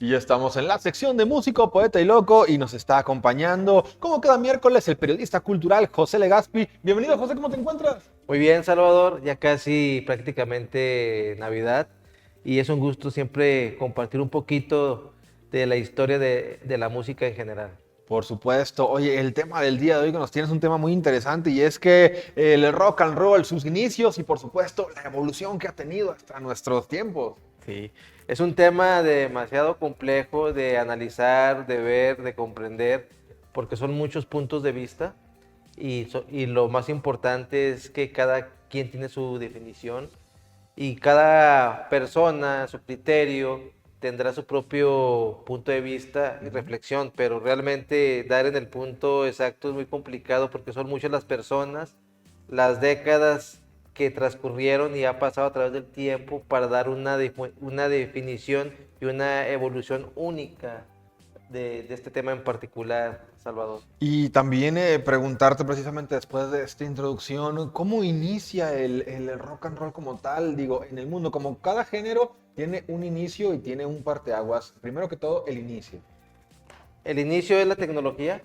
Y ya estamos en la sección de músico, poeta y loco y nos está acompañando, como cada miércoles, el periodista cultural José Legaspi. Bienvenido, José, ¿cómo te encuentras? Muy bien, Salvador, ya casi prácticamente Navidad y es un gusto siempre compartir un poquito de la historia de la música en general. Por supuesto. Oye, el tema del día de hoy que nos tienes un tema muy interesante y es que el rock and roll, sus inicios y por supuesto la evolución que ha tenido hasta nuestros tiempos. Sí, es un tema demasiado complejo de analizar, de ver, de comprender, porque son muchos puntos de vista y lo más importante es que cada quien tiene su definición y cada persona, su criterio, tendrá su propio punto de vista y reflexión, pero realmente dar en el punto exacto es muy complicado porque son muchas las personas, las décadas que transcurrieron y ha pasado a través del tiempo para dar una definición y una evolución única de este tema en particular, Salvador. Y también preguntarte precisamente después de esta introducción, ¿cómo inicia el rock and roll como tal? Digo, en el mundo, como cada género tiene un inicio y tiene un parteaguas. Primero que todo, el inicio. El inicio es la tecnología.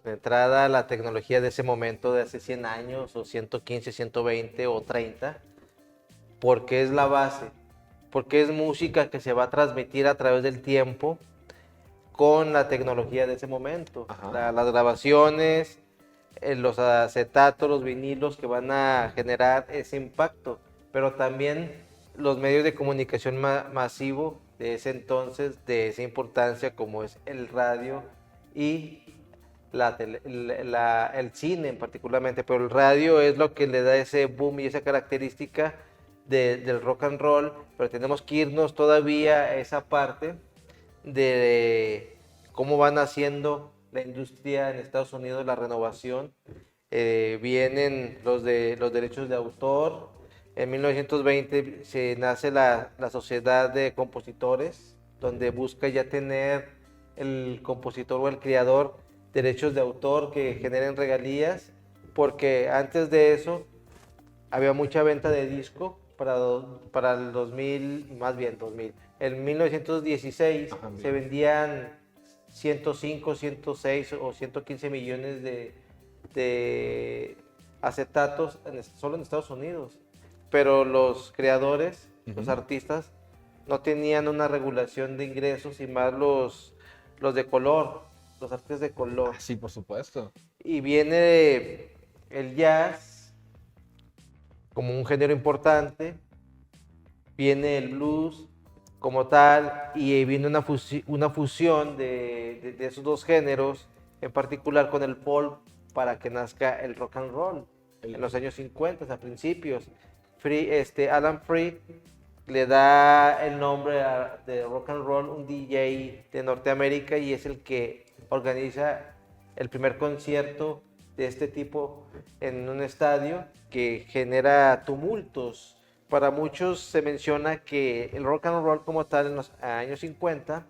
De entrada, la tecnología de ese momento, de hace 100 años, o 115, 120 o 30, porque es la base, porque es música que se va a transmitir a través del tiempo con la tecnología de ese momento. Ajá. Las grabaciones, los acetatos, los vinilos que van a generar ese impacto, pero también los medios de comunicación masivo de ese entonces, de esa importancia como es el radio y el cine en particularmente, pero el radio es lo que le da ese boom y esa característica del rock and roll, pero tenemos que irnos todavía a esa parte de cómo van haciendo la industria en Estados Unidos, la renovación. Vienen los derechos de autor. En 1920 se nace la Sociedad de Compositores, donde busca ya tener el compositor o el creador derechos de autor que generen regalías, porque antes de eso había mucha venta de disco para el 2000, más bien 2000. En 1916 Ajá, se bien. vendían 105, 106 o 115 millones de acetatos solo en Estados Unidos. Pero los creadores, los Ujú. artistas, no tenían una regulación de ingresos y más los de color, los artistas de color. Ah, sí, por supuesto. Y viene el jazz como un género importante, viene el blues como tal, y viene una fusión de esos dos géneros, en particular con el folk, para que nazca el rock and roll en los años 50, a principios. Alan Freed le da el nombre de rock and roll, un DJ de Norteamérica, y es el que organiza el primer concierto de este tipo en un estadio que genera tumultos. Para muchos se menciona que el rock and roll como tal en los años 50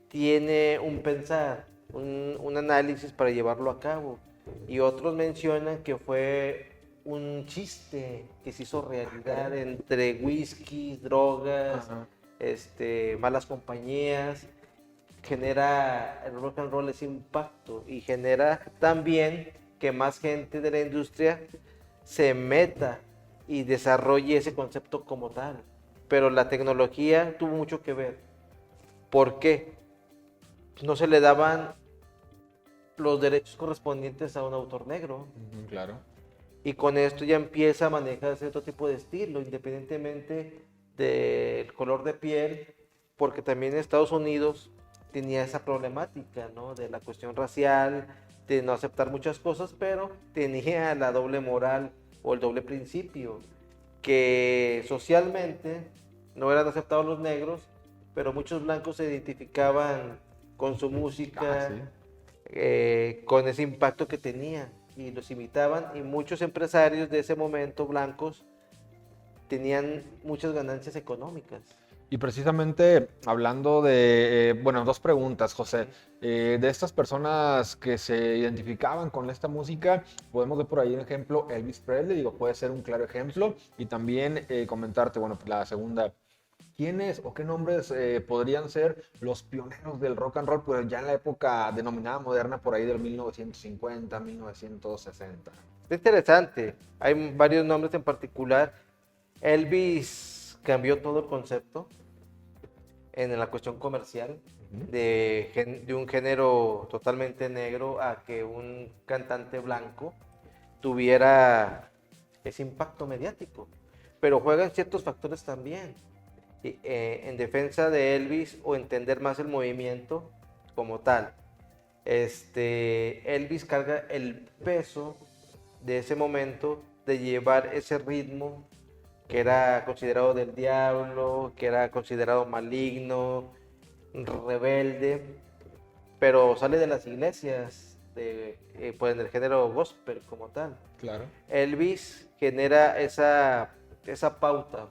tiene un pensar, un análisis para llevarlo a cabo. Y otros mencionan que fue un chiste que se hizo realidad entre whisky, drogas, Ajá. malas compañías. Genera el rock and roll ese impacto y genera también que más gente de la industria se meta y desarrolle ese concepto como tal. Pero la tecnología tuvo mucho que ver. ¿Por qué? No se le daban los derechos correspondientes a un autor negro. Ujú, claro. Y con esto ya empieza a manejar cierto tipo de estilo, independientemente del color de piel, porque también en Estados Unidos tenía esa problemática, ¿no? De la cuestión racial, de no aceptar muchas cosas, pero tenía la doble moral o el doble principio, que socialmente no eran aceptados los negros, pero muchos blancos se identificaban con su Ah, música, sí. con ese impacto que tenía y los imitaban, y muchos empresarios de ese momento blancos tenían muchas ganancias económicas. Y precisamente hablando de, bueno, dos preguntas, José. Uh-huh. De estas personas que se identificaban con esta música, podemos ver por ahí un ejemplo, Elvis Presley, digo, puede ser un claro ejemplo. Y también comentarte, bueno, la segunda quiénes o qué nombres podrían ser los pioneros del rock and roll, pues ya en la época denominada moderna, por ahí del 1950, 1960. Es interesante, hay varios nombres en particular. Elvis cambió todo el concepto en la cuestión comercial, de un género totalmente negro a que un cantante blanco tuviera ese impacto mediático. Pero juegan ciertos factores también. En defensa de Elvis o entender más el movimiento como tal. Elvis carga el peso de ese momento de llevar ese ritmo que era considerado del diablo, que era considerado maligno, rebelde, pero sale de las iglesias, pues del género gospel como tal. Claro. Elvis genera esa pauta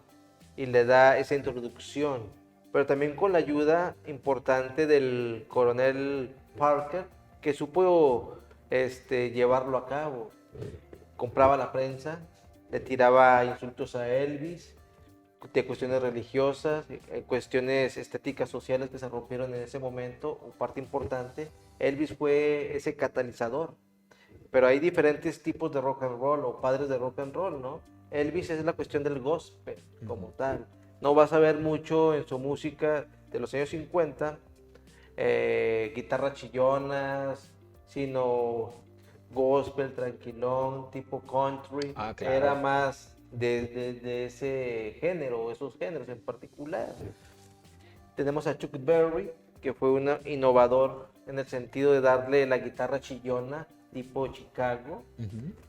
y le da esa introducción, pero también con la ayuda importante del coronel Parker, que supo llevarlo a cabo. Compraba la prensa, le tiraba insultos a Elvis, de cuestiones religiosas, cuestiones estéticas sociales que se rompieron en ese momento, parte importante. Elvis fue ese catalizador, pero hay diferentes tipos de rock and roll o padres de rock and roll, ¿no? Elvis es la cuestión del gospel como tal. No vas a ver mucho en su música de los años 50, guitarras chillonas, sino gospel, tranquilón, tipo country. Claro. Era más de ese género, esos géneros en particular. Tenemos a Chuck Berry, que fue un innovador en el sentido de darle la guitarra chillona tipo Chicago,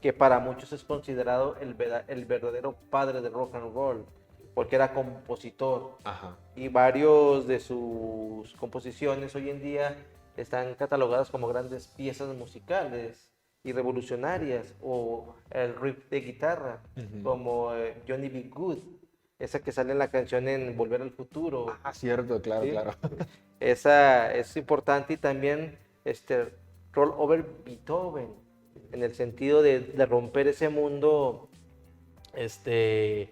que para muchos es considerado el verdadero padre del rock and roll, porque era compositor. Ajá. Y varios de sus composiciones hoy en día están catalogadas como grandes piezas musicales y revolucionarias, o el riff de guitarra, como Johnny B. Good, esa que sale en la canción en Volver al Futuro. Cierto, claro, ¿sí? claro. Esa es importante, y también Roll Over Beethoven, en el sentido de romper ese mundo que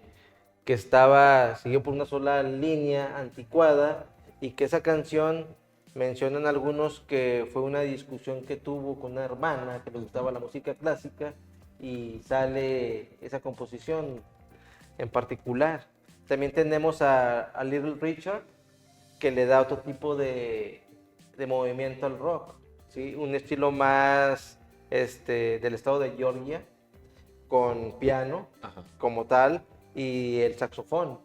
estaba seguido por una sola línea anticuada, y que esa canción, mencionan algunos que fue una discusión que tuvo con una hermana que le gustaba la música clásica, y sale esa composición en particular. También tenemos a Little Richard, que le da otro tipo de movimiento al rock, ¿sí? Un estilo más del estado de Georgia, con piano como tal y el saxofón.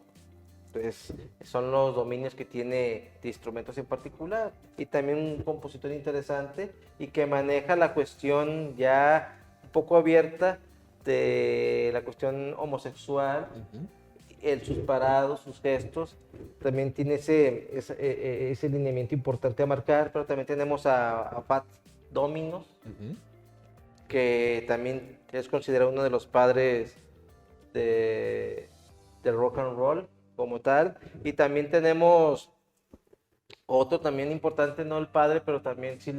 Entonces, son los dominios que tiene de instrumentos en particular. Y también un compositor interesante y que maneja la cuestión ya un poco abierta de la cuestión homosexual, sus parados, sus gestos. También tiene ese lineamiento importante a marcar, pero también tenemos a Pat Dominos, que también es considerado uno de los padres del rock and roll como tal. Y también tenemos otro también importante, no el padre, pero también sí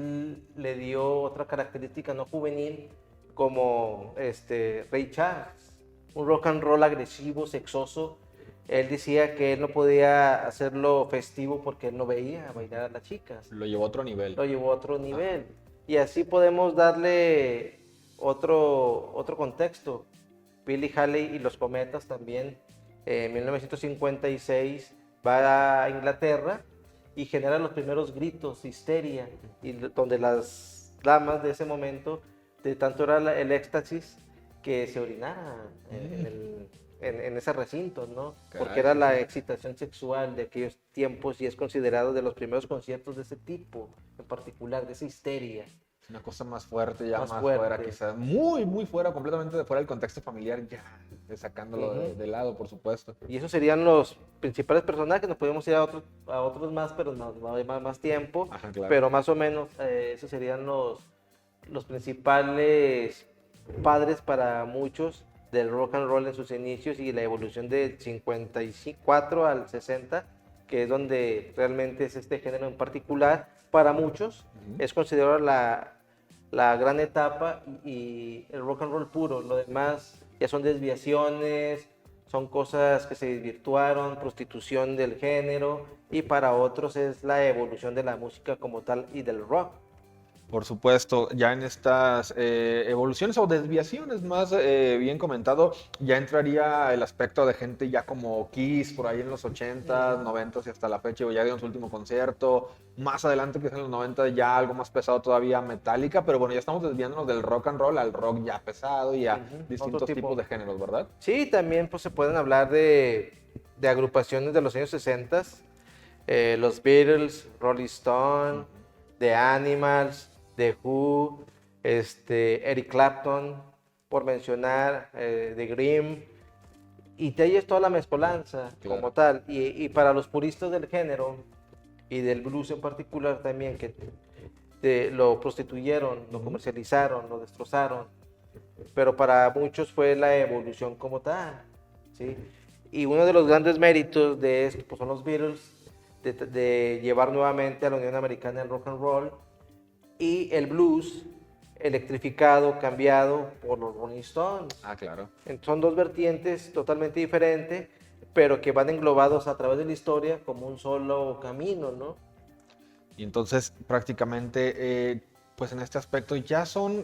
le dio otra característica no juvenil, como Ray Charles, un rock and roll agresivo, sexoso. Él decía que él no podía hacerlo festivo porque él no veía bailar a las chicas. Lo llevó a otro nivel. Lo llevó a otro nivel. Y así podemos darle otro contexto. Billy Haley y los Cometas también, en 1956, va a Inglaterra y genera los primeros gritos, histeria, y donde las damas de ese momento, de tanto era el éxtasis, que se orinara en ese recinto, ¿no? Caray. Porque era la excitación sexual de aquellos tiempos, y es considerado de los primeros conciertos de ese tipo, en particular, de esa histeria. Una cosa más fuerte, ya más fuerte. fuera, quizás. Muy, muy fuera, completamente de fuera del contexto familiar, ya sacándolo de lado, por supuesto. Y esos serían los principales personajes. Nos podemos ir a otros más, pero no hay más tiempo. Claro. Pero más o menos esos serían los principales padres para muchos del rock and roll en sus inicios, y la evolución del 54 al 60, que es donde realmente es este género en particular. Para muchos es considerado la gran etapa y el rock and roll puro. Lo demás ya son desviaciones, son cosas que se desvirtuaron, prostitución del género, y para otros es la evolución de la música como tal y del rock. Por supuesto, ya en estas evoluciones o desviaciones, más bien comentado, ya entraría el aspecto de gente ya como Kiss, por ahí en los 80s, 90s y hasta la fecha, o ya dieron su último concierto. Más adelante, que es en los 90, ya algo más pesado todavía, Metallica, pero bueno, ya estamos desviándonos del rock and roll al rock ya pesado y a Otro distintos tipo. tipos de géneros, ¿verdad? Sí, también pues se pueden hablar de agrupaciones de los años 60, los Beatles, Rolling Stone, The Animals, The Who, Eric Clapton, por mencionar, The Grimm, y de ahí es toda la mezcolanza Claro. como tal, y para los puristas del género y del blues en particular también, que lo prostituyeron, lo comercializaron, lo destrozaron, pero para muchos fue la evolución como tal, ¿sí? Y uno de los grandes méritos de esto pues, son los Beatles, de llevar nuevamente a la Unión Americana el rock and roll y el blues electrificado, cambiado por los Rolling Stones. Ah, claro. Son dos vertientes totalmente diferentes, pero que van englobados a través de la historia como un solo camino, ¿no? Y entonces prácticamente, pues en este aspecto ya son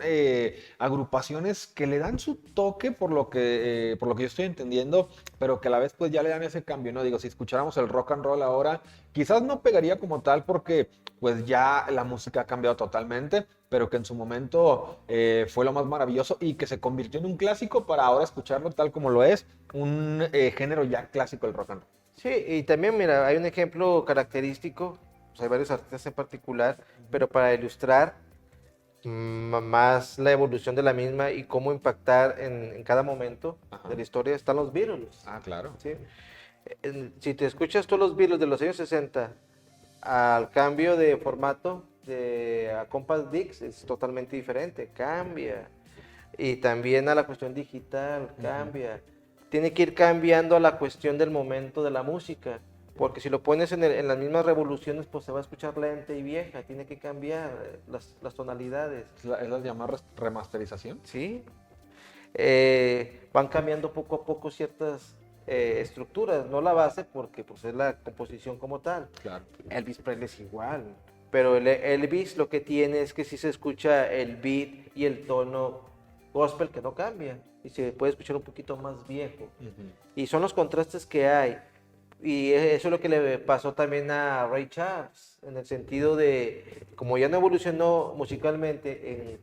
agrupaciones que le dan su toque por lo que yo estoy entendiendo, pero que a la vez pues ya le dan ese cambio, ¿no? Digo, si escucháramos el rock and roll ahora, quizás no pegaría como tal porque pues ya la música ha cambiado totalmente, pero que en su momento fue lo más maravilloso y que se convirtió en un clásico para ahora escucharlo tal como lo es, un género ya clásico el rock and roll. Sí, y también, mira, hay un ejemplo característico, pues hay varios artistas en particular, pero para ilustrar más la evolución de la misma y cómo impactar en cada momento Ajá. de la historia están los Beatles. Ah, claro. ¿Sí? Si te escuchas todos los Beatles de los años 60 al cambio de formato a Compact Disc es totalmente diferente, cambia. Y también a la cuestión digital, cambia. Tiene que ir cambiando a la cuestión del momento de la música, porque si lo pones en las mismas revoluciones, pues se va a escuchar lenta y vieja, tiene que cambiar las tonalidades. ¿Es la llamada remasterización? ¿Sí? Van cambiando poco a poco ciertas estructuras, no la base porque pues, es la composición como tal. Claro. Elvis Presley es igual, pero el Elvis lo que tiene es que si se escucha el beat y el tono gospel que no cambia y se puede escuchar un poquito más viejo. Y son los contrastes que hay. Y eso es lo que le pasó también a Ray Charles, en el sentido de, como ya no evolucionó musicalmente en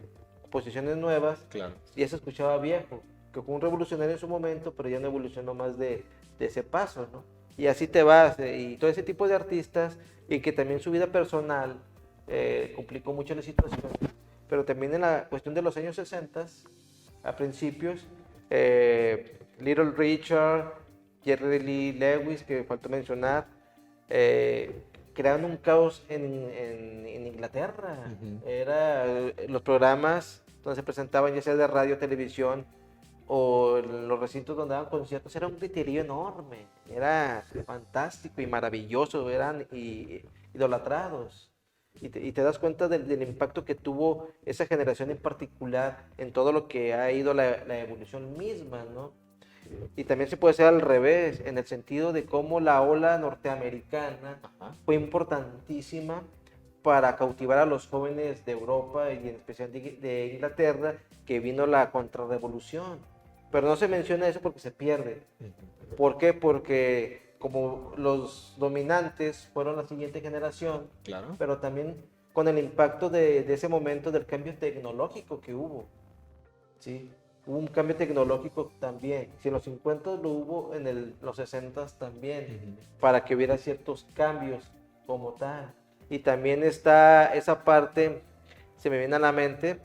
posiciones nuevas, Claro. ya se escuchaba viejo, que fue un revolucionario en su momento, pero ya no evolucionó más de ese paso, ¿no? Y así te vas, y todo ese tipo de artistas, y que también su vida personal complicó mucho la situación, pero también en la cuestión de los años 60, a principios, Little Richard, Jerry Lee Lewis, que faltó mencionar, crearon un caos en Inglaterra. Era los programas donde se presentaban, ya sea de radio, televisión, o los recintos donde daban conciertos, era un griterío enorme, era fantástico y maravilloso, eran idolatrados. Y te das cuenta del impacto que tuvo esa generación en particular en todo lo que ha ido la evolución misma, ¿no? Y también se puede hacer al revés, en el sentido de cómo la ola norteamericana fue importantísima para cautivar a los jóvenes de Europa y en especial de Inglaterra, que vino la contrarrevolución. Pero no se menciona eso porque se pierde. ¿Por qué? Porque como los dominantes fueron la siguiente generación, Claro. pero también con el impacto de ese momento del cambio tecnológico que hubo, ¿sí? Hubo un cambio tecnológico también. Si en los 50 lo hubo, en los 60 también, para que hubiera ciertos cambios como tal. Y también está esa parte, se me viene a la mente,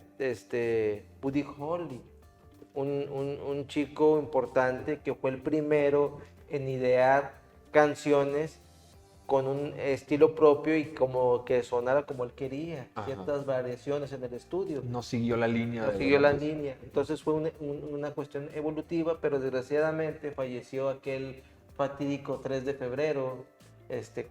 Buddy Holly, un chico importante que fue el primero en idear canciones con un estilo propio y como que sonara como él quería, ciertas variaciones en el estudio. No siguió la línea. No siguió la línea. Entonces fue una cuestión evolutiva, pero desgraciadamente falleció aquel fatídico 3 de febrero,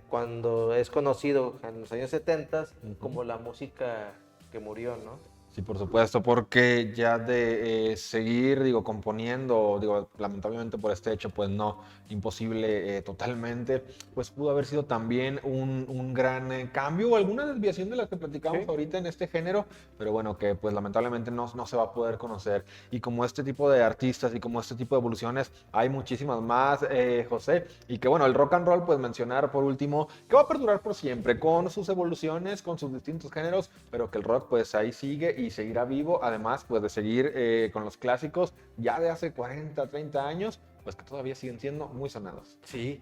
cuando es conocido en los años 70 como la música que murió, ¿no? Sí, por supuesto, porque ya de seguir, digo, componiendo, digo, lamentablemente por este hecho, pues no, imposible totalmente, pues pudo haber sido también un gran cambio o alguna desviación de la que platicamos Sí. ahorita en este género, pero bueno, que pues lamentablemente no se va a poder conocer. Y como este tipo de artistas y como este tipo de evoluciones, hay muchísimas más, José, y que bueno, el rock and roll, pues mencionar por último, que va a perdurar por siempre, con sus evoluciones, con sus distintos géneros, pero que el rock pues ahí sigue y seguirá vivo, además pues de seguir con los clásicos ya de hace 40, 30 años, pues que todavía siguen siendo muy sonados. Sí,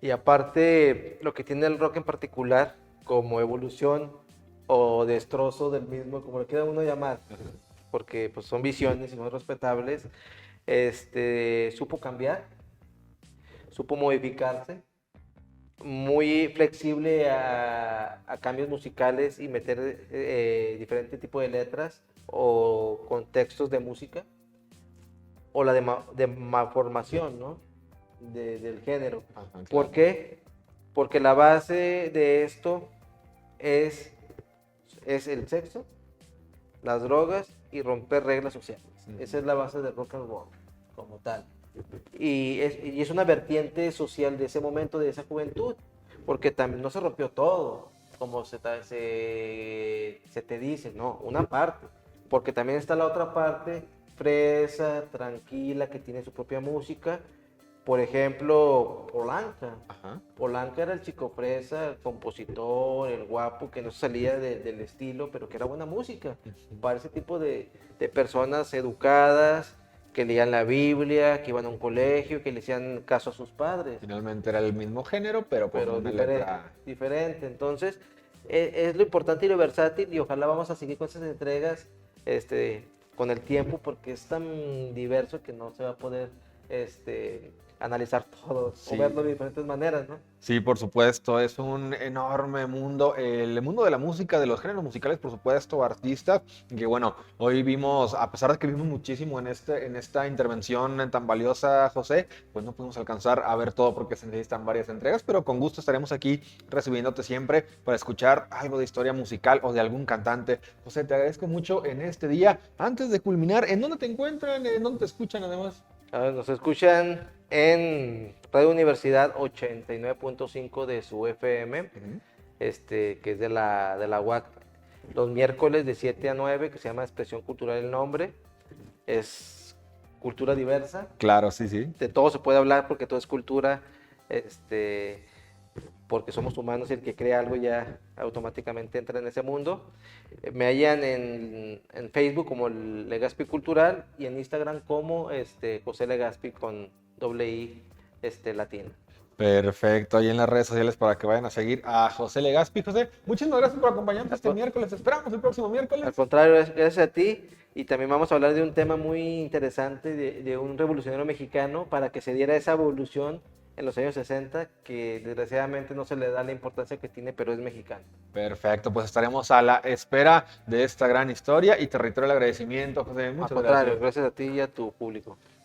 y aparte lo que tiene el rock en particular como evolución o destrozo del mismo, como lo quiera uno llamar, porque pues son visiones y son respetables, supo cambiar, supo modificarse, muy flexible a cambios musicales y meter diferente tipo de letras o contextos de música o la de malformación, ¿no? Del género. Ajá, ¿Por claro. qué? Porque la base de esto es, es el sexo, las drogas y romper reglas sociales. Esa es la base del rock and roll, como tal. Y es una vertiente social de ese momento, de esa juventud, porque también no se rompió todo, como se te dice, no, una parte, porque también está la otra parte fresa, tranquila, que tiene su propia música. Por ejemplo, Polanca. Ajá. Polanca era el chico fresa, el compositor, el guapo, que no salía del estilo, pero que era buena música para ese tipo de personas educadas, que leían la Biblia, que iban a un colegio, que le hacían caso a sus padres, Finalmente era el mismo género, pero con pero una letra. diferente. Entonces, es lo importante y lo versátil, y ojalá vamos a seguir con esas entregas con el tiempo, porque es tan diverso que no se va a poder analizar todo o Sí. verlo de diferentes maneras, ¿no? Sí, por supuesto, es un enorme mundo, el mundo de la música, de los géneros musicales, por supuesto, artistas, que bueno, hoy vimos, a pesar de que vimos muchísimo en esta intervención tan valiosa, José, pues no pudimos alcanzar a ver todo porque se necesitan varias entregas, pero con gusto estaremos aquí recibiéndote siempre para escuchar algo de historia musical o de algún cantante. José, te agradezco mucho en este día. Antes de culminar, ¿en dónde te encuentran? ¿En dónde te escuchan además? Nos escuchan en Radio Universidad 89.5 de su FM, Ujú. que es de la UAC, los miércoles de 7 a 9, que se llama Expresión Cultural el nombre. Es cultura diversa, Claro, sí, sí. de todo se puede hablar porque todo es cultura, porque somos humanos y el que crea algo ya automáticamente entra en ese mundo. Me hallan en Facebook como Legaspi Cultural y en Instagram como José Legaspi con doble I latina. Perfecto, ahí en las redes sociales para que vayan a seguir a José Legaspi. José, muchísimas gracias por acompañarnos Al, este co- miércoles. Esperamos el próximo al miércoles. contrario, gracias a ti. Y también vamos a hablar de un tema muy interesante de un revolucionario mexicano para que se diera esa evolución en los años 60 que desgraciadamente no se le da la importancia que tiene, pero es mexicano. Perfecto, pues estaremos a la espera de esta gran historia y te reitero el agradecimiento, José. Al Muchas contrario, gracias. gracias a ti y a tu público.